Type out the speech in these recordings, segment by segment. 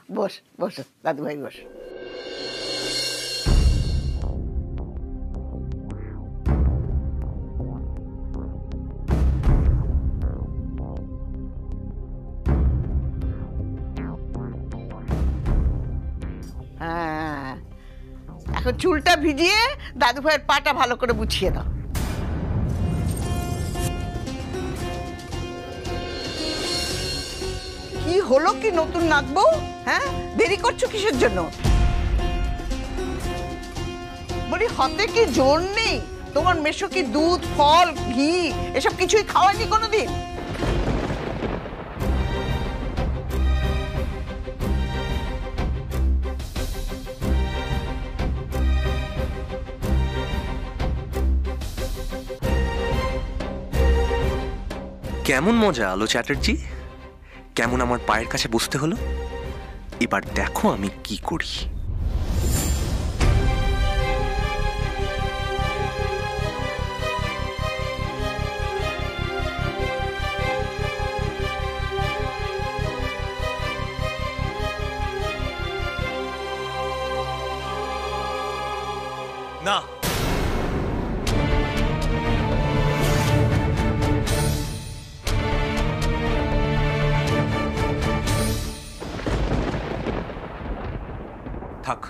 বস বস দাদু ভাই বস। হ্যাঁ, এখন চুলটা ভিজিয়ে দাদু ভাইয়ের পাটা ভালো করে বুঝিয়ে দাও। কি হলো কি নতুন নাচবো? হ্যাঁ, দেরি করছো কিসের জন্য? বলি হাতে কি জোর নেই? তোমার মেশো কি দুধ ফল ঘি এসব কিছুই খাওয়ায়নি কোনোদিন? কেমন মজা আলো চ্যাটার্জি, কেমন আমার পায়ের কাছে বসতে হলো। এবার দেখো আমি কি করি। না, থাক,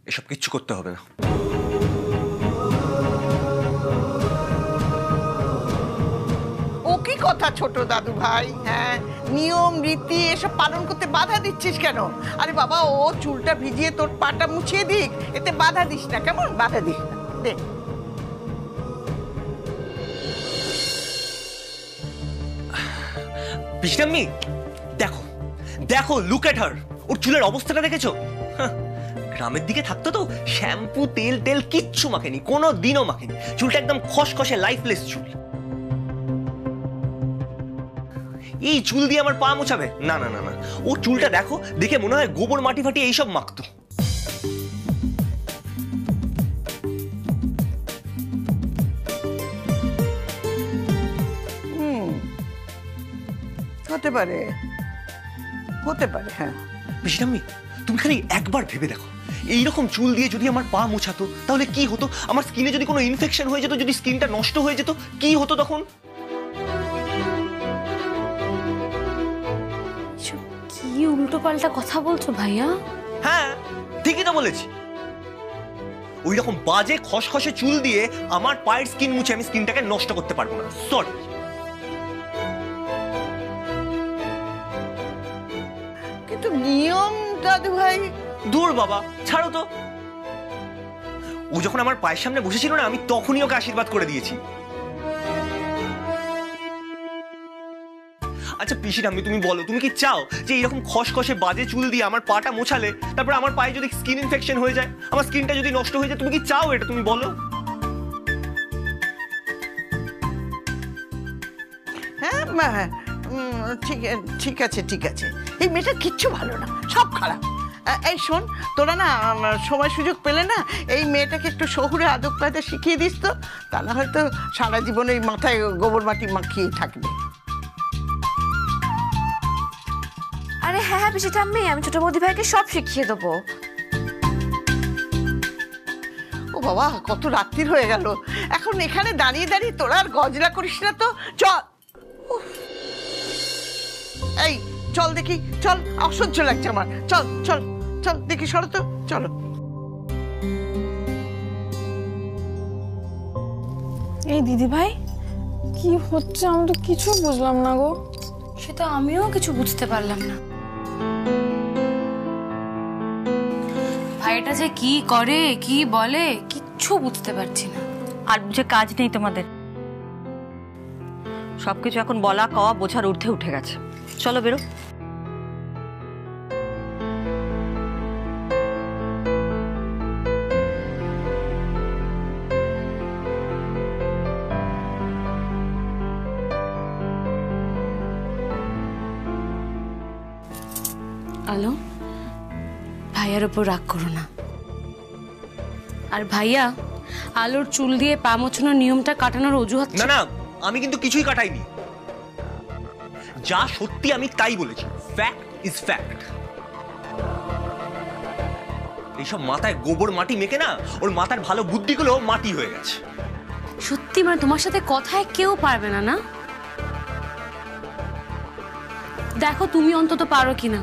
এসব কিচ্ছু করতে হবে না। ও কি কথা ছোট দাদু ভাই? হ্যাঁ, নিয়ম রীতি এসব পালন করতে বাধা দিচ্ছিস কেন? আরে বাবা, ও চুলটা ভিজিয়ে তোর পাটা মুছিয়ে দিক, এতে বাধা দিস না, কেমন? বাধা দিস না, দে। পিসিটাম্মি, দেখো দেখো, লুক এট হার। ওর চুলের অবস্থাটা দেখেছো? গ্রামের দিকে থাকতো তো শ্যাম্পু তেল তেল কিচ্ছু মাখেনি, কোনো দিনও মাখেনি। চুলটা একদম খসখসে লাইফলেস চুল। এই চুল দিয়ে আমার পা মোছাবে? না না না না, ও চুলটা দেখো, দেখে মনে হয় গোবর মাটি ফাটি এইসব মাখতো। হতে পারে, হতে পারে, হ্যাঁ। পিসিটাম্মি, তুমি খালি একবার ভেবে দেখো, এইরকম চুল দিয়ে যদি আমার পা মোছাতো তাহলে কি হতো? আমার স্কিনে যদি কোনো ইনফেকশন হয়ে যেত, যদি স্কিনটা নষ্ট হয়ে যেত, কি হতো তখন? কি উল্টো পাল্টা কথা বলছো ভাইয়া? হ্যাঁ, ঠিকই তো বলেছি। ওই রকম বাজে খসখসে চুল দিয়ে আমার পায়ের স্কিন মুছে আমি স্কিনটাকে নষ্ট করতে পারবো না, সরি। কিন্তু নিয়ম দাদু ভাই। দূর বাবা, ছাড়ো তো। ও যখন আমার পায়ের সামনে বসেছিল না, আমি তখনই ওকে আশীর্বাদ করে দিয়েছি। আচ্ছা পিসিটাম্মি, তুমি বলো, তুমি কি চাও যে এইরকম খসখসে বাজে চুল দিয়ে আমার পাটা মোছালে তারপর আমার পায়ে যদি স্কিন ইনফেকশন হয়ে যায়, আমার স্কিনটা যদি নষ্ট হয়ে যায়, তুমি কি চাও এটা? তুমি বলো। হ্যাঁ, ঠিক আছে, ঠিক আছে। এই মেয়েটা কিচ্ছু ভালো না, সব খারাপ। এই শোন, তোরা না সময় সুযোগ পেলে না এই মেয়েটাকে একটু শহুরে আদব কায়দা শিখিয়ে দিস তো, তাহলে হয়তো সারা জীবন এই মাথায় গোবর মাটি মাখিয়ে থাকবে। আরে হ্যাঁ হ্যাঁ পিসিঠাম্মি, আমি ছোট বৌদি ভাইকে সব শিখিয়ে দেবো। ও বাবা, কত রাত্রির হয়ে গেল, এখন এখানে দাঁড়িয়ে দাঁড়িয়ে তোরা আর গজরা করিস না তো, চল। এই চল দেখি, চল, অসহ্য লাগছে আমার, চল চল চল দেখি, সরো তো, চলো। এই দিদি ভাই, কি হচ্ছে আমি তো কিছু বুঝলাম না গো। সেটা আমিও কিছু বুঝতে পারলাম না। ভাইটা যে কি করে কি বলে কিচ্ছু বুঝতে পারছি না। আর বুঝে কাজ নেই তোমাদের, সবকিছু এখন বলা কওয়া বোঝার ঊর্ধ্বে উঠে গেছে। চলো বেরো। আলো, ভাইয়ার উপর রাগ করো না। আর ভাইয়া, আলোর চুল দিয়ে পা মোছানোর নিয়মটা কাটানোর অজুহাত। না না, আমি কিন্তু কিছুই কাটাইনি, যা সত্যি আমি তাই বলেছি। Fact is fact. এইসব মাথায় গোবর মাটি মেখে না ওর মাথার ভালো বুদ্ধিগুলো মাটি হয়ে গেছে। সত্যি মানে তোমার সাথে কথায় কেউ পারবে না, না? দেখো তুমি অন্তত পারো কিনা।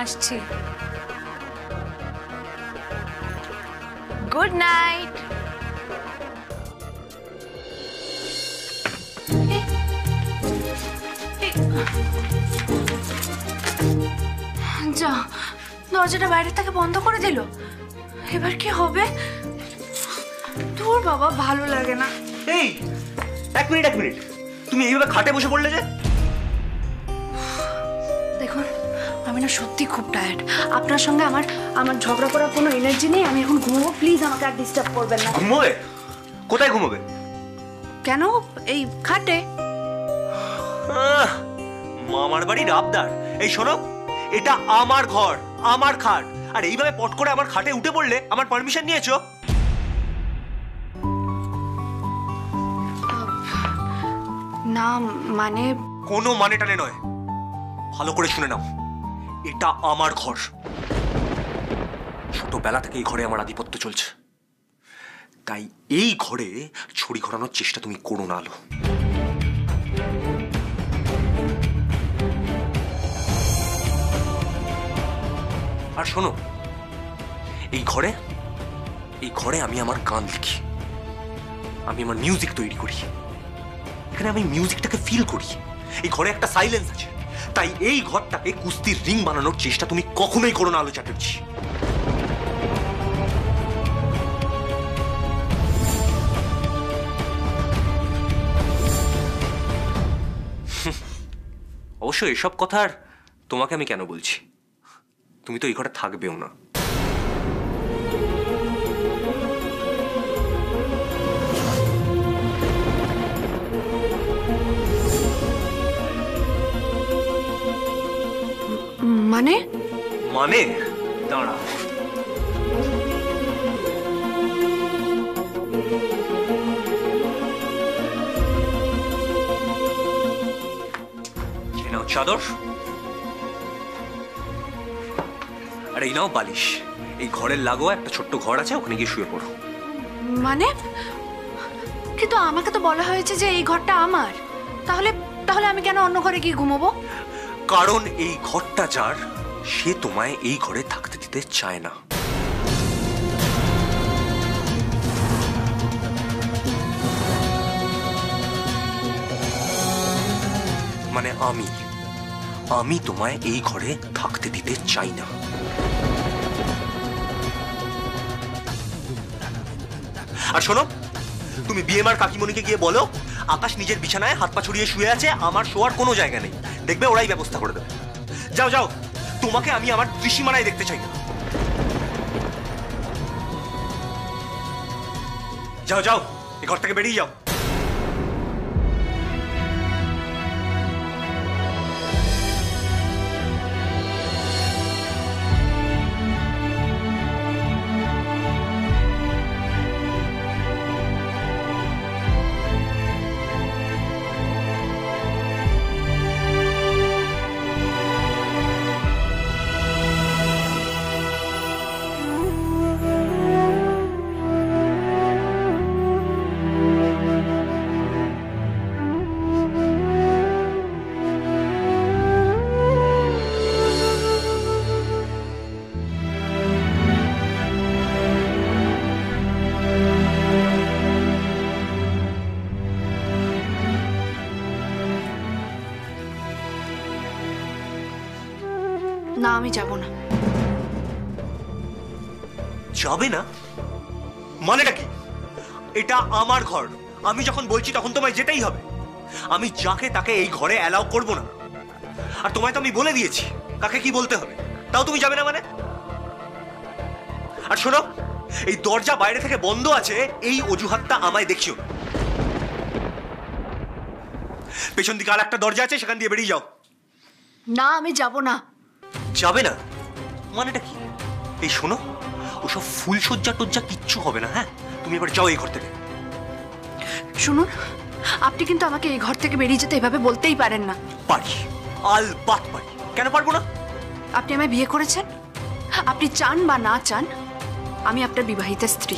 আসছি। Good night. যা, দরজাটা বাইরে থেকে বন্ধ করে দিল। এবার কি হবে? তোর বাবা ভালো লাগে না। এই এক মিনিট, তুমি এইভাবে খাটে বসে পড়লে যে? দেখুন, আমি না সত্যি খুব টায়ার্ড। আপনার সঙ্গে আমার ঝগড়া করার কোনো এনার্জি নেই। আমি এখন ঘুমাবো, প্লিজ আমাকে আর ডিস্টার্ব করবেন না। ঘুমোবে? কোথায় ঘুমোবে? কেন? এই খাটে। মামার বাড়ির আবদার। এই শোনো, এটা আমার ঘর, আমার খাট, আর এইভাবে পট করে আমার খাটে উঠে পড়লে আমার পারমিশন নিয়েছো? না মানে কোনো মানে টানে নয়, ভালো করে শুনে নাও, এটা আমার ঘর। ছোটবেলা থেকে এই ঘরে আমার আধিপত্য চলছে, তাই এই ঘরে ছড়ি ঘোরানোর চেষ্টা তুমি করো না আলো। আর শোনো, এই ঘরে আমি আমার গান লিখি, আমি আমার মিউজিক তৈরি করি, এখানে আমি মিউজিকটাকে ফিল করি। এই ঘরে একটা সাইলেন্স আছে, তাই এই ঘরটাকে কুস্তির রিং বানানোর চেষ্টা তুমি কখনোই করো না আলো চ্যাটার্জি। অবশ্য এসব কথার তোমাকে আমি কেন বলছি, তুমি তো এই ঘরে থাকবেও না। মানে মানে দাঁড়া, এই নাও চাদর, আর এই নাও বালিশ। এই ঘরের লাগোয়া একটা ছোট্ট ঘর আছে, ওখানে গিয়ে শুয়ে পড়ো। মানে কিন্তু আমাকে তো বলা হয়েছে যে এই ঘরটা আমার। তাহলে আমি কেন অন্য ঘরে গিয়ে ঘুমাবো? কারণ এই ঘরটা যার, সে তোমায় এই ঘরে থাকতে দিতে চায় না। মানে আমি তোমায় এই ঘরে থাকতে দিতে চাই না। আর শোনো, তুমি বিএমআর কাকিমণিকে গিয়ে বলো আকাশ নিজের বিছানায় হাত পা ছড়িয়ে শুয়ে আছে, আমার শোয়ার কোনো জায়গা নেই, দেখবে ওরাই ব্যবস্থা করে দেবে। যাও যাও, তোমাকে আমি আমার ত্রিসীমানায় দেখতে চাই না। যাও যাও, এই ঘর থেকে বেরিয়ে যাও। না, আমি যাব না। যাবে না? মানেটা কি? এটা আমার ঘর, আমি যখন বলছি তখন তোমায় যেতেই হবে। আমি যাকে তাকে এই ঘরে অ্যালাউ করব না। আর তোমায় তো আমি বলে দিয়েছি কাকে কি বলতে হবে, তাও তুমি যাবে না মানে? আর শোনো, এই দরজা বাইরে থেকে বন্ধ আছে এই অজুহাতটা আমায় দেখিও। পেছন দিকে আর একটা দরজা আছে, সেখান দিয়ে বেরিয়ে যাও। না, আমি যাব না। যাবে না? মানেটা কি? এই শোনো, ওসব ফুলসজ্জা টজ্জা কিচ্ছু হবে না, হ্যাঁ? তুমি এবার যাও এই ঘর থেকে। শুনুন, আপনি কিন্তু আমাকে এই ঘর থেকে বেরিয়ে যেতে এভাবে বলতেই পারেন না। পারি, আলবাত পারি, কেন পারবো না? আপনি আমায় বিয়ে করেছেন, আপনি চান বা না চান আমি আপনার বিবাহিত স্ত্রী।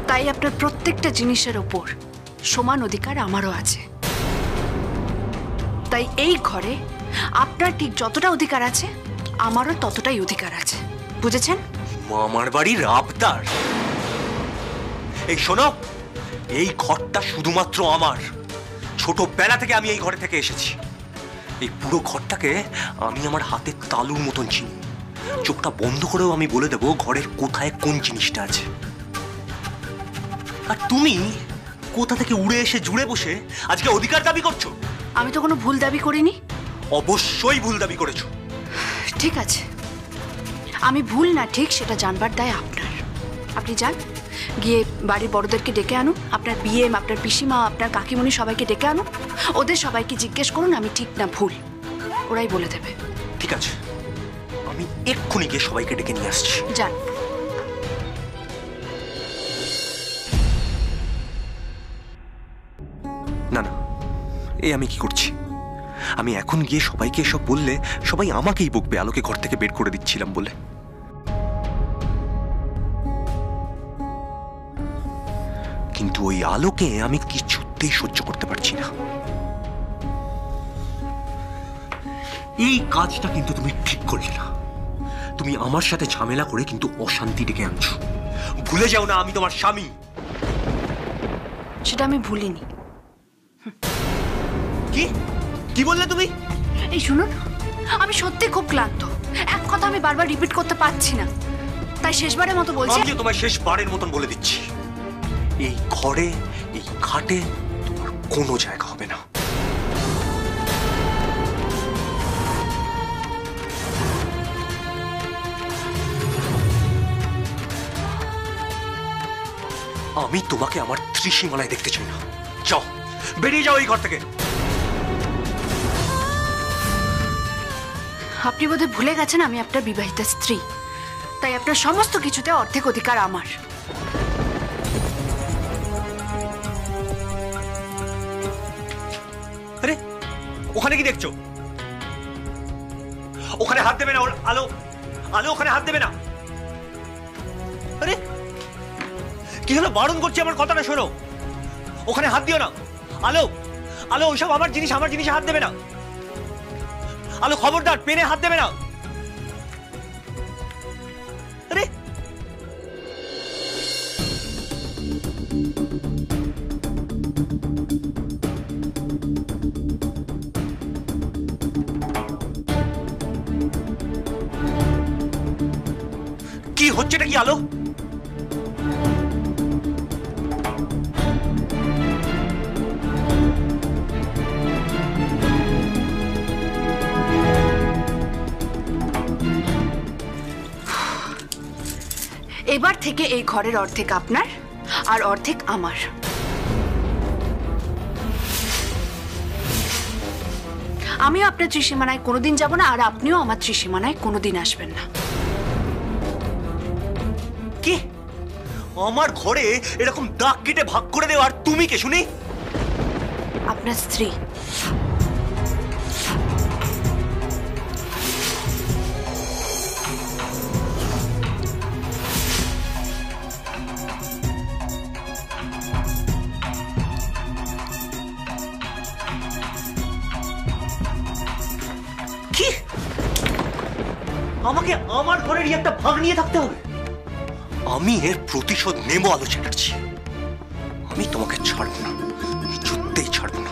তাই আপনার প্রত্যেকটা জিনিসের ওপর সমান অধিকার আমারও আছে। তাই এই ঘরে আপনার ঠিক যতটা অধিকার আছে আমারও ততটাই অধিকার আছে, বুঝেছেন? মামার বাড়ির আবদার। এই শোনো, এই ঘরটা শুধুমাত্র আমার। ছোটবেলা থেকে আমি এই ঘরে থেকে এসেছি। এই পুরো ঘরটাকে আমি আমার হাতের তালুর মতন চিনি। চোখটা বন্ধ করেও আমি বলে দেবো ঘরের কোথায় কোন জিনিসটা আছে। আর তুমি কোথা থেকে উড়ে এসে জুড়ে বসে আজকে অধিকার দাবি করছো? আমি তো কোনো ভুল দাবি করিনি। অবশ্যই ভুল দাবি করেছো। ঠিক আছে, আমি ভুল না ঠিক সেটা জানবার দায় আপনার। আপনি যান, গিয়ে বাড়ির বড়দেরকে ডেকে আনুন, আপনার বিএম, আপনার পিসিমা, আপনার কাকিমণি সবাইকে ডেকে আনুন। ওদের সবাইকে জিজ্ঞেস করুন আমি ঠিক না ভুল, ওরাই বলে দেবে। ঠিক আছে, আমি এক্ষুনি গিয়ে সবাইকে ডেকে নিয়ে আসছি। যান। না না, এই আমি কি করছি? আমি এখন গিয়ে সবাইকে এসব বললে সবাই আমাকেই বকবে আলোকে ঘর থেকে বের করে দিচ্ছিলাম বলে। কিন্তু ওই আলোকে আমি কিছুতেই সহ্য করতে পারছি না। এই কাজটা কিন্তু তুমি ঠিক করলে না। তুমি আমার সাথে ঝামেলা করে কিন্তু অশান্তি ডেকে আনছো। ভুলে যাও না আমি তোমার স্বামী। সেটা আমি ভুলিনি। কি কি বললে তুমি? এই শুনুন, আমি সত্যি খুব ক্লান্ত। এক কথা আমি বারবার রিপিট করতে পারছি না, তাই শেষবারের মতো বলছি। আমিও তোমায় শেষবারের মতন বলে দিচ্ছি, এই ঘরে এই খাটে তোমার কোনো জায়গা হবে না। আমি তোমাকে আমার ত্রিসীমানায় দেখতে চাই না। যাও, বেরিয়ে যাও এই ঘর থেকে। আপনি বোধহয় ভুলে গেছেন আমি আপনার বিবাহিত স্ত্রী, তাই আপনার সমস্ত কিছুতে অর্ধেক অধিকার আমার। আরে ওখানে কি দেখছো? ওখানে হাত দেবে না। আলো, আলো ওখানে হাত দেবে না। আরে কি হলো? বারণ করছি, আমার কথাটা শোনো। ওখানে হাত দিও না। আলো, আলো ওইসব আমার জিনিসে হাত দেবে না। আলো খবরদার, পেনে হাত দেবে না। আরে কি হচ্ছেটা কি আলো? এবার থেকে এই ঘরের অর্ধেক আপনার আর অর্ধেক আমার। আমিও আপনার ত্রিসীমানায় কোনোদিন যাব না, আর আপনিও আমার ত্রিসীমানায় কোনোদিন আসবেন না। কি আমার ঘরে এরকম দাগ কেটে ভাগ করে দেওয়ার তুমি কে শুনি? আপনার স্ত্রী। কি আমাকে আমার ঘরেরই একটা ভাগ নিয়ে থাকতে হবে? আমি এর প্রতিশোধ নেব আলো চ্যাটার্জি। আমি তোমাকে ছাড়বো না, কিছুতেই ছাড়বো না।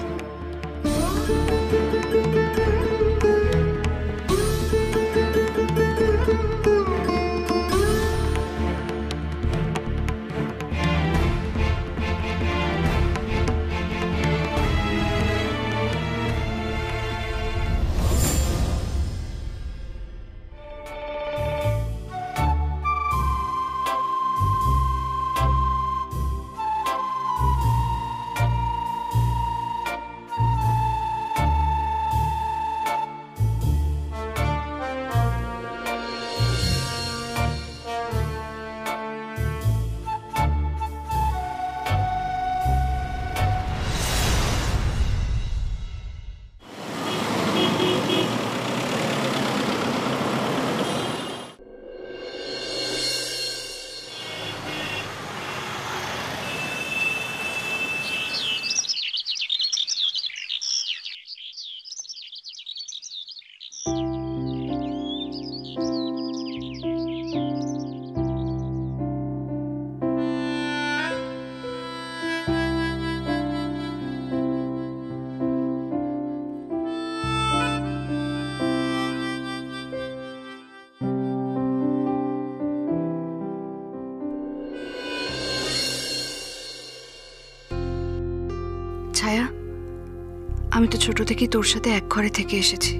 আমি তো ছোট থেকেই তোর সাথে এক ঘরে থেকে এসেছি।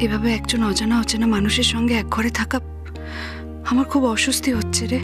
এভাবে একজন অজানা অচেনা মানুষের সঙ্গে এক ঘরে থাকা আমার খুব অস্বস্তি হচ্ছে রে।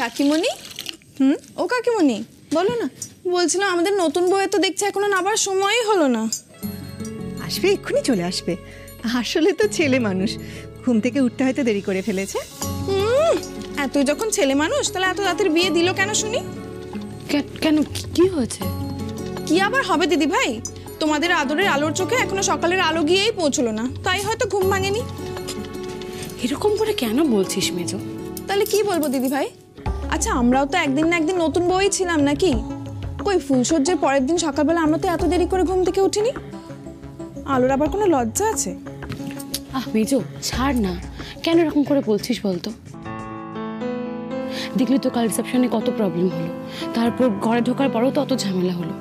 কাকিমণি, ও কাকিমণি বলো না। বলছিলাম আমাদের নতুন বউয়ের তো দেখছি এখনো নাবার সময়ই হলো না। আসবে, এক্ষুনি চলে আসবে। আসলে তো ছেলে মানুষ, ঘুম থেকে উঠতে হয়তো দেরি করে ফেলেছে। এতই যখন ছেলে মানুষ তাহলে এত রাতের বিয়ে দিল কেন শুনি? কেন, কি হয়েছে? কি আবার হবে দিদি ভাই, তোমাদের আদরের আলোর চোখে এখনো সকালের আলো গিয়েই পৌঁছলো না, তাই হয়তো ঘুম ভাঙেনি। এরকম করে কেন বলছিস মেজো? তাহলে কি বলবো দিদি ভাই? আচ্ছা আমরাও তো একদিন না একদিন নতুন বউই ছিলাম নাকি? কই ফুলসজ্জার পরের দিন সকালবেলা আমরা তো এত দেরি করে ঘুম থেকে উঠিনি। আলোর আবার কোনো লজ্জা আছে? মেজো ছাড় না, কেন এরকম করে বলছিস বলতো? দেখলি তো কাল রিসেপশনে কত প্রবলেম হলো, তারপর ঘরে ঢোকার পরেও তো অত ঝামেলা হলো।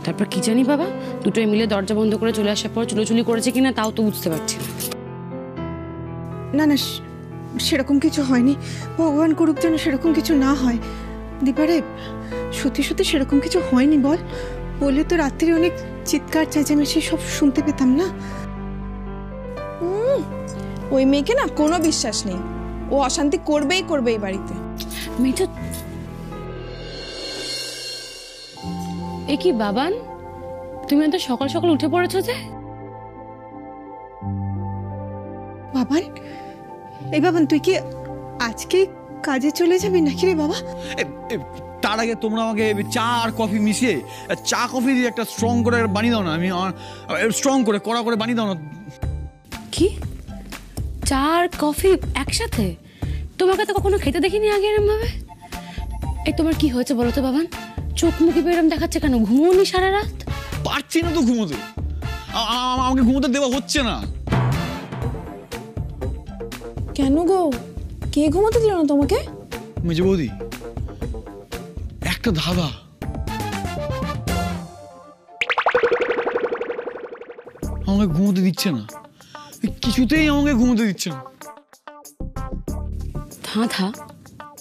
তারপর কি জানি বাবা, দুটোই মিলে দরজা বন্ধ করে চলে আসার পর চুলোচুলি করেছে কিনা তাও তো বুঝতে পারছি না না, সেরকম কিছু হয়নি। ভগবান করুক যেন সেরকম কিছু না হয়। দীপারে, সত্যি সত্যি সেরকম কিছু হয়নি বল? বললে তো রাত্রি অনেক চিৎকার চেঁচামেচি সব শুনতে পেতাম না। ওই মেয়েকে না কোনো বিশ্বাস নেই, ও অশান্তি করবেই করবে এই বাড়িতে। মেজো, এ কি বাবান, তুমি এত সকাল সকাল উঠে পড়েছো যে? বাবান, এই বাবান তুই কি আজকে কাজে চলে যাবি নাকি রে বাবা? তার আগে তোমরা আমাকে চা আর কফি মিশিয়ে, চা কফি দিয়ে একটা স্ট্রং করে বানিয়ে দাও না। আমি স্ট্রং করে কড়া করে বানিয়ে দাও না। কি চা আর কফি একসাথে? তোমাকে তো কখনো খেতে দেখিনি আগে এরম ভাবে। এই তোমার কি হয়েছে বলো তো বাবান? চোখ মুখে বেরম দেখাচ্ছে কেন? ঘুমোনি সারা রাত? পারছি না তো ঘুমোতে, আমাকে ঘুমোতে দেওয়া হচ্ছে না। কেন গো, কে ঘুমোতে দিল না তোমাকে? মেজো বৌদি, একটা ধাঁধা। আমাকে ঘুমোতে দিচ্ছে না, কিছুতেই আমাকে ঘুমোতে দিচ্ছে না। ধাঁধা?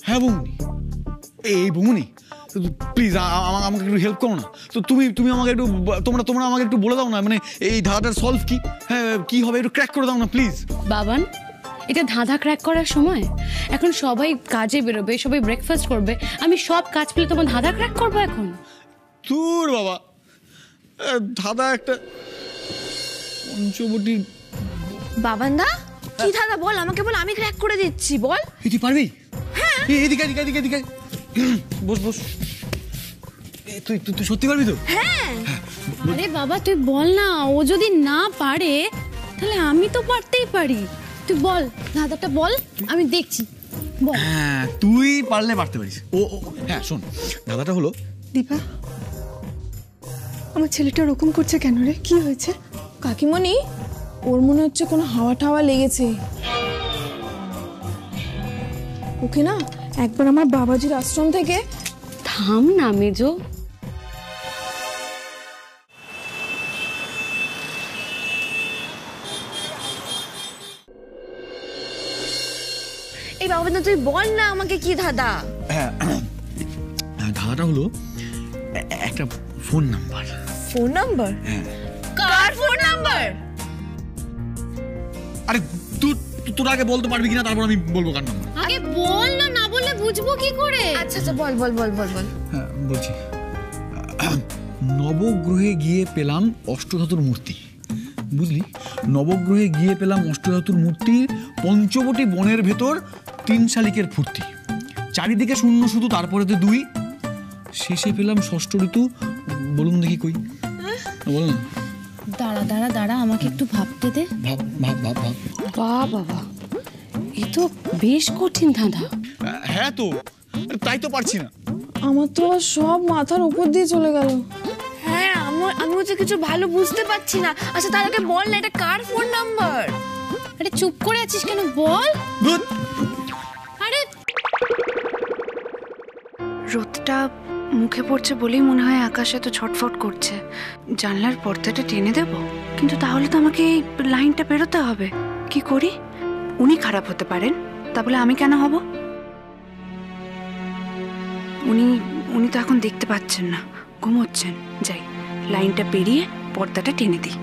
হ্যাঁ বৌমনি, এই বৌমনি প্লিজ আমাকে একটু হেল্প করো না। তো তুমি আমাকে একটু, তোমরা আমাকে একটু বলে দাও না, মানে এই ধাঁধাটার সলভ কি? হ্যাঁ কি হবে, একটু ক্র্যাক করে দাও না প্লিজ। বাবান, এটা ধাঁধা ক্র্যাক করার সময়? এখন সবাই কাজে বেরোবে, সবাই ব্রেকফাস্ট করবে, আমি সব কাজ পেলে তোমার ধাঁধা ক্র্যাক করবো এখন? তোর বাবা, ধাঁধা একটা পঞ্চবটি। বাবান্দা, কি ধাঁধা বল, আমাকে বল, আমি ক্র্যাক করে দিচ্ছি, বল। তুই পারবি? হ্যাঁ। এদিকে এদিকে এদিকে এদিকে বস বস। তুই তুই সত্যি পারবি তো? হ্যাঁ। আরে বাবা তুই বল না, ও যদি না পারে তাহলে আমি তো পারতেই পারি। তুই বল, ধাঁধাটা বল, আমি দেখছি, বল। হ্যাঁ তুই পারলে পারতে পারিস। ও হ্যাঁ শোন, ধাঁধাটা হলো। দীপা, আমার ছেলেটা ওরকম করছে কেন রে? কি হয়েছে? কাকিমণি, ওর মনে হচ্ছে কোনো হাওয়া টাওয়া লেগেছে। ওকে না একবার আমার বাবাজির আশ্রম থেকে। থাম না মেজো, এই বাবান্দা তুই বল না আমাকে কি ধাঁধা। হ্যাঁ ধাঁধাটা হলো একটা ফোন নাম্বার। Phone number? হ্যাঁ। কার ফোন নাম্বার? আরে তোর আগে বলতে পারবি কিনা, তারপর আমি বলবো কার নাম্বার। আগে বল না, না বললে বুঝবো কি করে? আচ্ছা আচ্ছা বল বল বল বল বল। হ্যাঁ বলছি, নবগ্রহে গিয়ে পেলাম অষ্টধাতুর মূর্তি। বুঝলি, নবগ্রহে গিয়ে পেলাম অষ্টধাতুর মূর্তি, পঞ্চবটি বনের ভেতর 3 শালিকের ফুর্তি, চারিদিকে শূন্য শুধু, তারপরে তো 2, শেষে পেলাম ষষ্ঠ ঋতু, বলুন দেখি কই, বল না। দাঁড়া দাঁড়া দাঁড়া, আমাকে একটু ভাবতে দে। ভাব ভাব ভাব ভাব। বাবা, এ তো বেশ কঠিন ধাঁধা। হ্যাঁ তো, তাই তো পারছি না। আমার তো সব মাথার উপর দিয়ে চলে গেল। হ্যাঁ আমি হচ্ছে কিছু ভালো বুঝতে পারছি না। আচ্ছা তার আগে বল না এটা কার ফোন নাম্বার? আরে চুপ করে আছিস কেন, বল। আরে রোদটা মুখে পড়ছে বলেই মনে হয় আকাশে তো ছটফট করছে। জানলার পর্দাটা টেনে দেব, কিন্তু তাহলে তো আমাকে এই লাইনটা পেরোতে হবে। কি করি? উনি খারাপ হতে পারেন, তা বলে আমি কেন হব? উনি তো এখন দেখতে পাচ্ছেন না, ঘুমোচ্ছেন। যাই, লাইনটা পেরিয়ে পর্দাটা টেনে দিই।